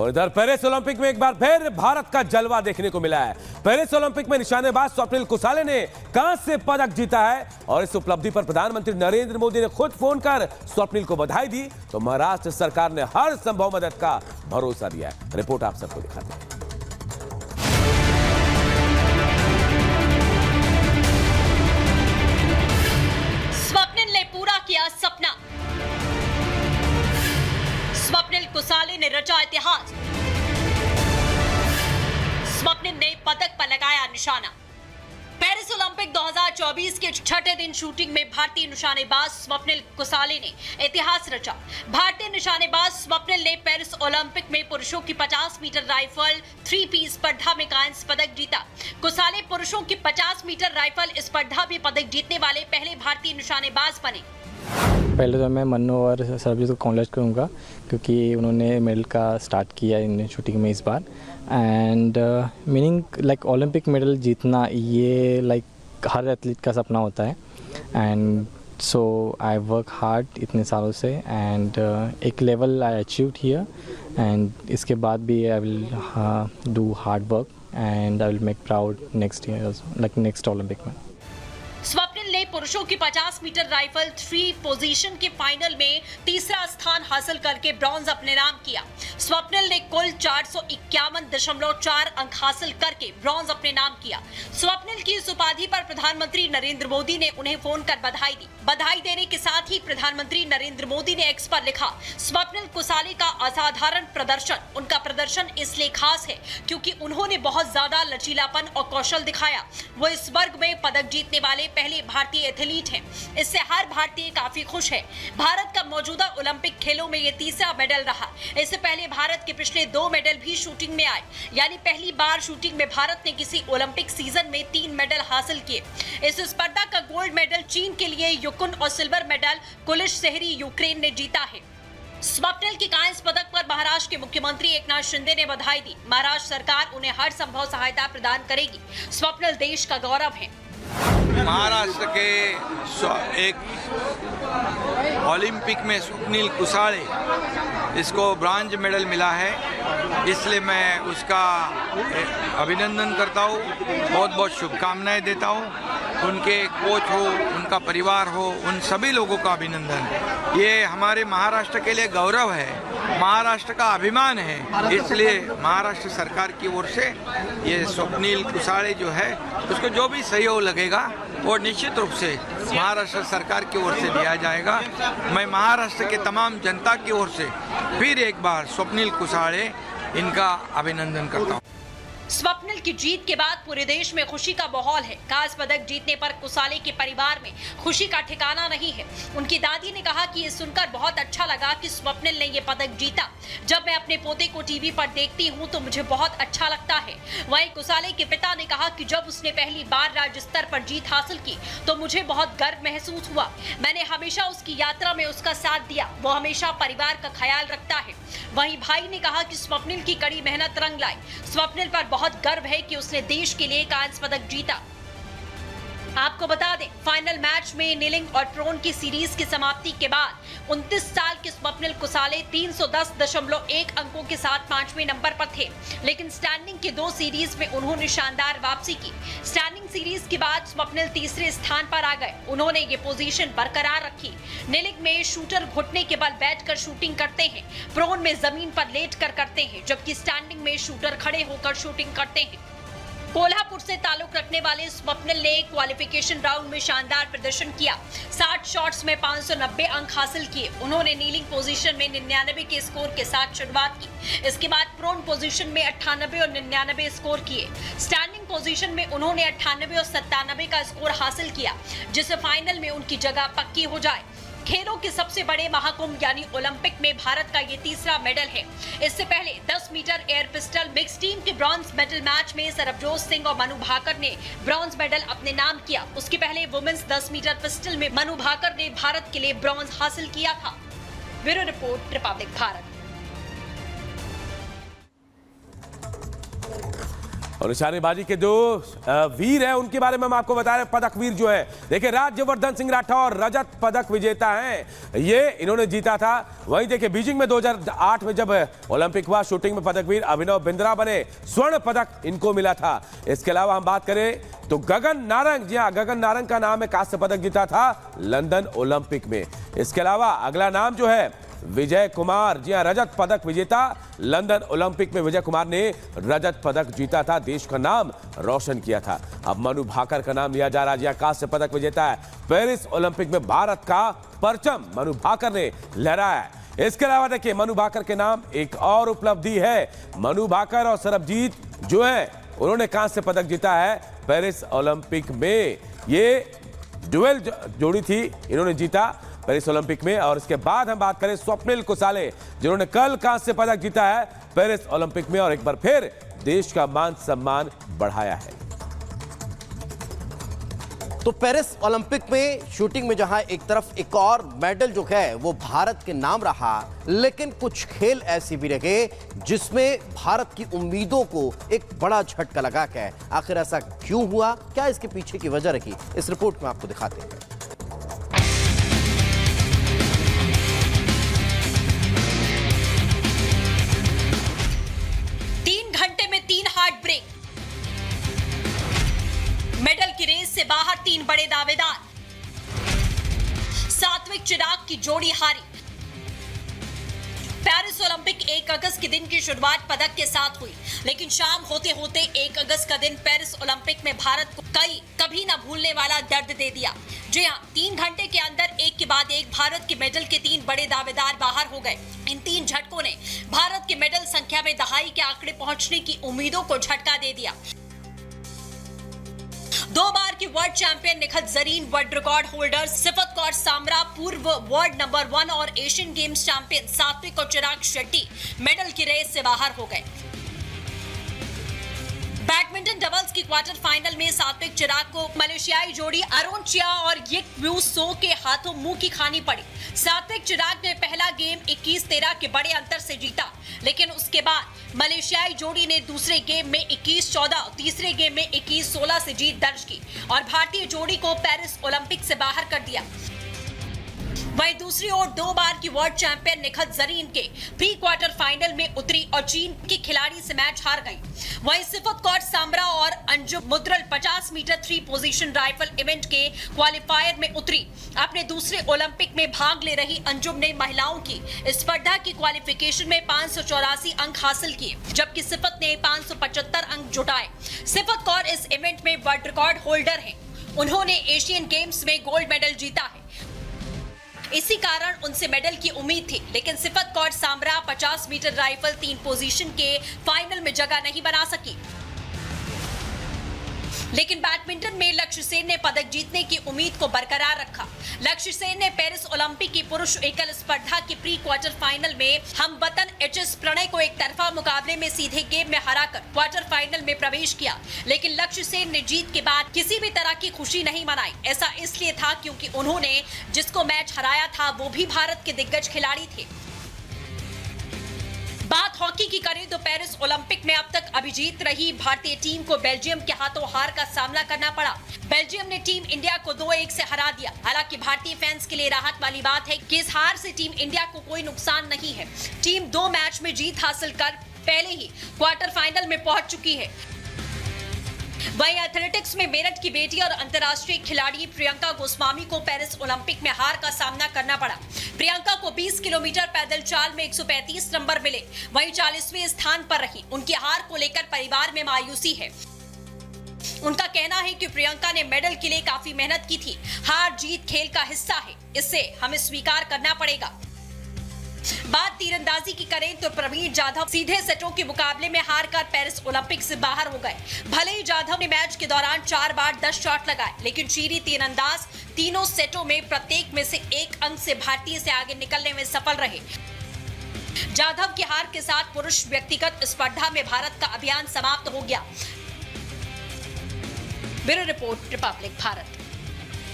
और इधर Paris Olympic में एक बार फिर भारत का जलवा देखने को मिला है। पेरिस ओलंपिक में निशानेबाज स्वप्निल कुसाले ने कांस्य पदक जीता है और इस उपलब्धि पर प्रधानमंत्री नरेंद्र मोदी ने खुद फोन कर स्वप्निल को बधाई दी तो महाराष्ट्र सरकार ने हर संभव मदद का भरोसा दिया है। रिपोर्ट आप सबको दिखाते हैं। स्वप्निल ने पूरा किया सपना। स्वप्निल कुसाले ने रचा इतिहास। स्वप्निल ने पदक पर लगाया निशाना। पेरिस ओलंपिक 2024 के छठे दिन शूटिंग में भारतीय निशानेबाज स्वप्निल कुसाले ने इतिहास रचा। भारतीय निशानेबाज स्वप्निल ने पेरिस ओलंपिक में पुरुषों की 50 मीटर राइफल 3 पीस स्पर्धा में कांस्य पदक जीता। कुसाले पुरुषों की 50 मीटर राइफल स्पर्धा में पदक जीतने वाले पहले भारतीय निशानेबाज बने। पहले तो मैं मन्नू और सरबजीत को कॉन्ग्रेट करूँगा क्योंकि उन्होंने मेडल का स्टार्ट किया इन शूटिंग में इस बार। And meaning like Olympic medal जीतना ये लाइक हर एथलीट का सपना होता है। And so I work hard इतने सालों से एंड एक level I achieved here and इसके बाद भी I will do hard work and I will make proud next year like next Olympic में। स्वप्निल ने पुरुषों की 50 मीटर राइफल 3 पोजीशन के फाइनल में तीसरा स्थान हासिल करके ब्रॉन्ज अपने नाम किया। स्वप्निल ने कुल 451.4 अंक हासिल करके ब्रॉन्ज अपने नाम किया। स्वप्निल की इस उपाधि पर प्रधानमंत्री नरेंद्र मोदी ने उन्हें फोन कर बधाई दी। बधाई देने के साथ ही प्रधानमंत्री नरेंद्र मोदी ने एक्स पर लिखा, स्वप्निल कुसाले का असाधारण प्रदर्शन। उनका प्रदर्शन इसलिए खास है क्योंकि उन्होंने बहुत ज्यादा लचीलापन और कौशल दिखाया। वो इस वर्ग में पदक जीतने वाले पहले भारतीय एथलीट हैं। इससे हर भारतीय काफी खुश है। भारत का मौजूदा ओलंपिक खेलों में ये तीसरा मेडल रहा। इससे पहले भारत के पिछले 2 मेडल भी शूटिंग में आए, यानी पहली बार शूटिंग में भारत ने किसी ओलंपिक सीजन में 3 मेडल हासिल किए। इस स्पर्धा का गोल्ड मेडल चीन के लिए युकुन और सिल्वर मेडल कुलिश शहरी यूक्रेन ने जीता है। स्वप्निल के कांस्य पदक पर महाराष्ट्र के मुख्यमंत्री एकनाथ शिंदे ने बधाई दी। महाराष्ट्र सरकार उन्हें हर संभव सहायता प्रदान करेगी। स्वप्निल देश का गौरव है। महाराष्ट्र के एक ओलंपिक में स्वप्निल कुसाले इसको ब्रॉन्ज मेडल मिला है, इसलिए मैं उसका अभिनंदन करता हूँ, बहुत बहुत शुभकामनाएं देता हूँ। उनके कोच हो, उनका परिवार हो, उन सभी लोगों का अभिनंदन। ये हमारे महाराष्ट्र के लिए गौरव है, महाराष्ट्र का अभिमान है। इसलिए महाराष्ट्र सरकार की ओर से ये स्वप्निल कुसाले जो है उसको जो भी सहयोग लगेगा वो निश्चित रूप से महाराष्ट्र सरकार की ओर से दिया जाएगा। मैं महाराष्ट्र के तमाम जनता की ओर से फिर एक बार स्वप्निल कुसाले इनका अभिनंदन करता हूँ। स्वप्निल की जीत के बाद पूरे देश में खुशी का माहौल है। कांस्य पदक जीतने पर कुसाले के परिवार में खुशी का ठिकाना नहीं है। उनकी दादी ने कहा कि ये सुनकर बहुत अच्छा लगा कि स्वप्निल ने ये पदक जीता। जब मैं अपने पोते को टीवी पर देखती हूँ तो मुझे बहुत अच्छा लगता है। वहीं कुसाले के पिता ने कहा कि जब उसने पहली बार राज्य स्तर पर जीत हासिल की तो मुझे बहुत गर्व महसूस हुआ। मैंने हमेशा उसकी यात्रा में उसका साथ दिया। वो हमेशा परिवार का ख्याल रखता है। वहीं भाई ने कहा कि स्वप्निल की कड़ी मेहनत रंग लाई। स्वप्निल पर बहुत गर्व है कि उसने देश के लिए कांस्य पदक जीता। आपको बता दें, फाइनल मैच में नीलिंग और प्रोन की सीरीज की समाप्ति के बाद 29 साल के स्वप्निल कुसाले 310.1 अंकों के साथ 5वें नंबर पर थे, लेकिन स्टैंडिंग के 2 सीरीज में उन्होंने शानदार वापसी की। स्टैंडिंग सीरीज के बाद स्वप्निल तीसरे स्थान पर आ गए। उन्होंने ये पोजीशन बरकरार रखी। नीलिंग में शूटर घुटने के बल बैठकर शूटिंग करते हैं, प्रोन में जमीन पर लेटकर करते हैं, जबकि स्टैंडिंग में शूटर खड़े होकर शूटिंग करते हैं। कोल्हापुर से ताल्लुक रखने वाले स्वप्निल ने क्वालिफिकेशन राउंड में शानदार प्रदर्शन किया। 60 शॉट्स में 590 अंक हासिल किए। उन्होंने नीलिंग पोजीशन में 99 के स्कोर के साथ शुरुआत की। इसके बाद प्रोन पोजीशन में 98 और 99 स्कोर किए। स्टैंडिंग पोजीशन में उन्होंने 98 और 97 का स्कोर हासिल किया, जिससे फाइनल में उनकी जगह पक्की हो जाए। खेलों के सबसे बड़े महाकुंभ यानी ओलंपिक में भारत का ये तीसरा मेडल है। इससे पहले 10 metre air pistol mix team के ब्रॉन्ज मेडल मैच में सरबजोत सिंह और मनु भाकर ने ब्रॉन्ज मेडल अपने नाम किया। उसके पहले वुमेन्स 10 मीटर पिस्टल में मनु भाकर ने भारत के लिए ब्रॉन्ज हासिल किया था। Bureau report, Republic Bharat. और निशानेबाजी के जो वीर हैं उनके बारे में हम आपको बता रहे हैं। पदक वीर जो है, देखिए राज्यवर्धन सिंह राठौर रजत पदक विजेता हैं, ये इन्होंने जीता था। वहीं देखिए बीजिंग में 2008 में जब ओलंपिक हुआ, शूटिंग में पदक वीर अभिनव बिंद्रा बने, स्वर्ण पदक इनको मिला था। इसके अलावा हम बात करें तो गगन नारंग, जी हाँ गगन नारंग का नाम है, कांस्य पदक जीता था लंदन ओलंपिक में। इसके अलावा अगला नाम जो है विजय कुमार, जी हाँ रजत पदक विजेता, लंदन ओलंपिक में विजय कुमार ने रजत पदक जीता था, देश का नाम रोशन किया था। अब मनु भाकर का नाम लिया जा रहा है, जी हाँ कांस्य पदक विजेता है, पेरिस ओलंपिक में भारत का परचम मनु भाकर ने लहराया है। इसके अलावा देखिए मनु भाकर के नाम एक और उपलब्धि है, मनु भाकर और सरबजीत जो है उन्होंने कांस्य पदक जीता है पेरिस ओलंपिक में। ये डुएल जोड़ी थी, इन्होंने जीता पेरिस ओलंपिक में। और इसके बाद हम बात करें स्वप्निल कुसाले, जिन्होंने कल कांस्य पदक जीता है पेरिस ओलंपिक में और एक बार फिर देश का मान सम्मान बढ़ाया है। तो पेरिस ओलंपिक में शूटिंग में जहां एक तरफ एक और मेडल जो है वो भारत के नाम रहा, लेकिन कुछ खेल ऐसे भी रहे जिसमें भारत की उम्मीदों को एक बड़ा झटका लगा के। आखिर ऐसा क्यों हुआ, क्या इसके पीछे की वजह रही, इस रिपोर्ट में आपको दिखाते हैं। 3 घंटे में 3 हार्ट ब्रेक, मेडल की रेस से बाहर 3 बड़े दावेदार, सात्विक चिराग की जोड़ी हारी। पेरिस ओलंपिक 1 अगस्त के दिन की शुरुआत पदक के साथ हुई, लेकिन शाम होते होते 1 अगस्त का दिन पेरिस ओलंपिक में भारत को कभी ना भूलने वाला दर्द दे दिया। जी हां, 3 घंटे के अंदर एक के बाद एक भारत के मेडल के 3 बड़े दावेदार बाहर हो गए। इन 3 झटकों ने भारत के मेडल संख्या में दहाई के आंकड़े पहुंचने की उम्मीदों को झटका दे दिया। 2 बार की world champion Nikhat Zareen, world record holder सिफत कौर सामरा, पूर्व वर्ल्ड नंबर 1 और एशियन गेम्स चैंपियन सात्विक और चिराग शेट्टी मेडल की रेस से बाहर हो गए। बैडमिंटन डबल्स की क्वार्टर फाइनल में सात्विक चिराग को मलेशियाई जोड़ी अरुण चिया और यिक व्यू सो के हाथों मुंह की खानी पड़ी। सात्विक चिराग ने पहला गेम 21-13 के बड़े अंतर से जीता, लेकिन उसके बाद मलेशियाई जोड़ी ने दूसरे गेम में 21-14, तीसरे गेम में 21-16 से जीत दर्ज की और भारतीय जोड़ी को पेरिस ओलंपिक से बाहर कर दिया। वहीं दूसरी ओर 2 बार की वर्ल्ड चैंपियन निखत जरीन के प्री क्वार्टर फाइनल में उतरी और चीन की खिलाड़ी से मैच हार गई। वहीं सिफत कौर सामरा और Anjum Moudgil 50 metre 3 position rifle event के क्वालिफायर में उतरी। अपने दूसरे ओलंपिक में भाग ले रही अंजुम ने महिलाओं की स्पर्धा की क्वालिफिकेशन में 584 अंक हासिल किए, जबकि सिफत ने 575 अंक जुटाए। सिफत कौर इस इवेंट में वर्ल्ड रिकॉर्ड होल्डर हैं। उन्होंने एशियन गेम्स में गोल्ड मेडल जीता है, इसी कारण उनसे मेडल की उम्मीद थी, लेकिन Sift Kaur Samra 50 metre rifle 3 position के फाइनल में जगह नहीं बना सकी। लेकिन बैडमिंटन में लक्ष्य सेन ने पदक जीतने की उम्मीद को बरकरार रखा। लक्ष्य सेन ने पेरिस ओलंपिक की पुरुष एकल स्पर्धा की प्री क्वार्टर फाइनल में हमवतन एचएस प्रणय को एक तरफा मुकाबले में सीधे गेम में हराकर क्वार्टर फाइनल में प्रवेश किया, लेकिन लक्ष्य सेन ने जीत के बाद किसी भी तरह की खुशी नहीं मनाई। ऐसा इसलिए था क्योंकि उन्होंने जिसको मैच हराया था वो भी भारत के दिग्गज खिलाड़ी थे। बात हॉकी की करें तो पेरिस ओलंपिक में अब तक अभिजीत रही भारतीय टीम को बेल्जियम के हाथों हार का सामना करना पड़ा। बेल्जियम ने टीम इंडिया को 2-1 से हरा दिया। हालांकि भारतीय फैंस के लिए राहत वाली बात है कि इस हार से टीम इंडिया को कोई नुकसान नहीं है। टीम 2 मैच में जीत हासिल कर पहले ही क्वार्टर फाइनल में पहुंच चुकी है। वहीं एथलेटिक्स में मेरठ की बेटी और अंतर्राष्ट्रीय खिलाड़ी प्रियंका गोस्वामी को पेरिस ओलंपिक में हार का सामना करना पड़ा। प्रियंका को 20 किलोमीटर पैदल चाल में 135 नंबर मिले, वहीं 40वें स्थान पर रही। उनकी हार को लेकर परिवार में मायूसी है। उनका कहना है कि प्रियंका ने मेडल के लिए काफी मेहनत की थी। हार जीत खेल का हिस्सा है, इसे हमें स्वीकार करना पड़ेगा। बात तीरंदाजी की करें तो प्रवीण जाधव सीधे सेटों के मुकाबले में हारकर पेरिस ओलंपिक से बाहर हो गए। भले ही जाधव ने मैच के दौरान 4 बार 10 शॉट लगाए, लेकिन चीनी तीरंदाज तीनों सेटों में प्रत्येक में से 1 अंक से भारतीय से आगे निकलने में सफल रहे। जाधव की हार के साथ पुरुष व्यक्तिगत स्पर्धा में भारत का अभियान समाप्त हो गया। Bureau report, Republic Bharat.